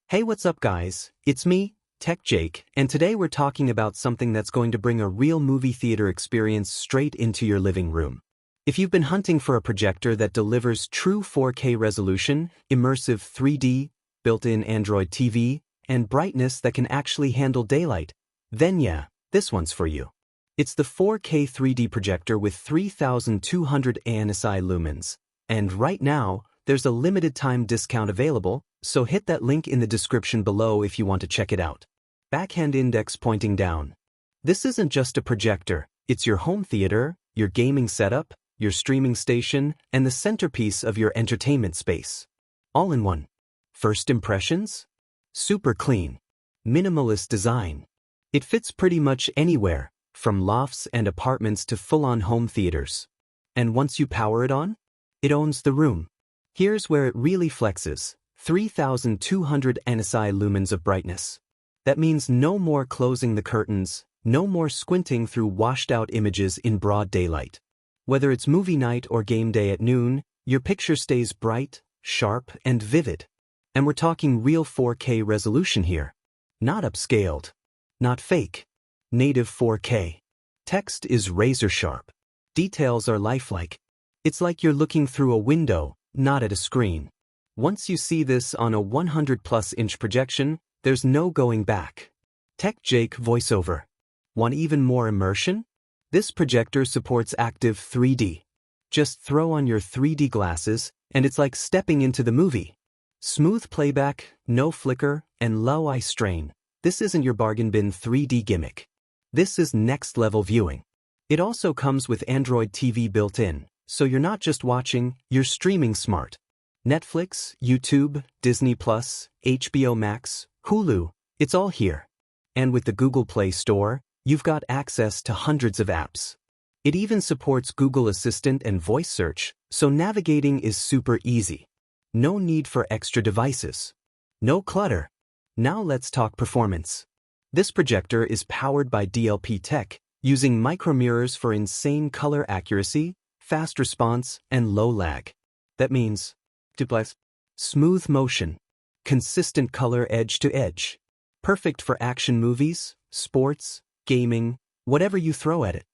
Hey, what's up guys? It's me, Tech Jake, and today we're talking about something that's going to bring a real movie theater experience straight into your living room. If you've been hunting for a projector that delivers true 4K resolution, immersive 3D, built-in Android TV, and brightness that can actually handle daylight, then yeah, this one's for you. It's the 4K 3D projector with 3200 ANSI lumens, and right now, there's a limited time discount available, so hit that link in the description below if you want to check it out. Backhand index pointing down. This isn't just a projector, it's your home theater, your gaming setup, your streaming station, and the centerpiece of your entertainment space. All in one. First impressions? Super clean. Minimalist design. It fits pretty much anywhere, from lofts and apartments to full-on home theaters. And once you power it on, it owns the room. Here's where it really flexes. 3200 ANSI lumens of brightness. That means no more closing the curtains, no more squinting through washed-out images in broad daylight. Whether it's movie night or game day at noon, your picture stays bright, sharp, and vivid. And we're talking real 4K resolution here. Not upscaled. Not fake. Native 4K. Text is razor sharp. Details are lifelike. It's like you're looking through a window, not at a screen. Once you see this on a 100+ inch projection, there's no going back. Tech Jake voiceover. Want even more immersion? This projector supports active 3D. Just throw on your 3D glasses, and it's like stepping into the movie. Smooth playback, no flicker, and low eye strain. This isn't your bargain bin 3D gimmick. This is next-level viewing. It also comes with Android TV built in, so you're not just watching, you're streaming smart. Netflix, YouTube, Disney+, HBO Max, Hulu, it's all here. And with the Google Play Store, you've got access to hundreds of apps. It even supports Google Assistant and voice search, so navigating is super easy. No need for extra devices. No clutter. Now let's talk performance. This projector is powered by DLP tech, using micromirrors for insane color accuracy, fast response, and low lag. That means smooth motion, consistent color edge to edge. Perfect for action movies, sports, gaming, whatever you throw at it.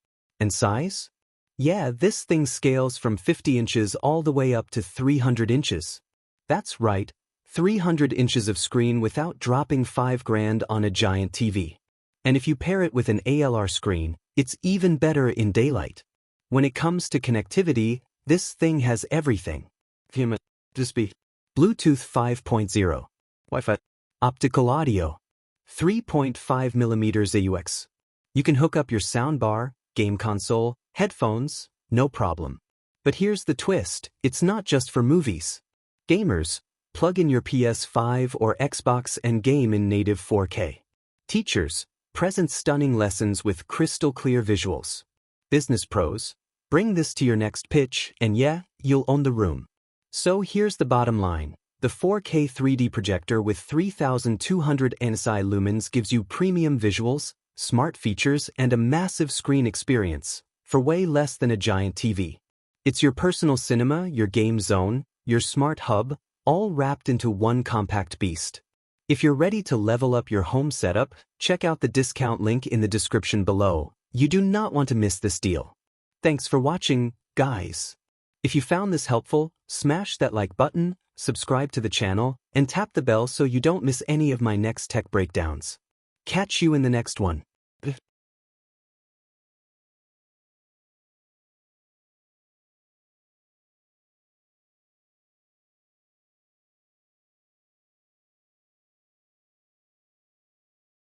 And size? Yeah, this thing scales from 50 inches all the way up to 300 inches. That's right, 300 inches of screen without dropping $5,000 on a giant TV. And if you pair it with an ALR screen, it's even better in daylight. When it comes to connectivity, this thing has everything. Bluetooth 5.0, Wi-Fi, optical audio, 3.5mm AUX. You can hook up your soundbar, game console, headphones, no problem. But here's the twist, it's not just for movies. Gamers, plug in your PS5 or Xbox and game in native 4K. Teachers, present stunning lessons with crystal clear visuals. Business pros, bring this to your next pitch and yeah, you'll own the room. So here's the bottom line. The 4K 3D projector with 3200 ANSI lumens gives you premium visuals, smart features, and a massive screen experience for way less than a giant TV. It's your personal cinema, your game zone, your smart hub, all wrapped into one compact beast. If you're ready to level up your home setup, check out the discount link in the description below. You do not want to miss this deal. Thanks for watching, guys. If you found this helpful, smash that like button, subscribe to the channel, and tap the bell so you don't miss any of my next tech breakdowns. Catch you in the next one.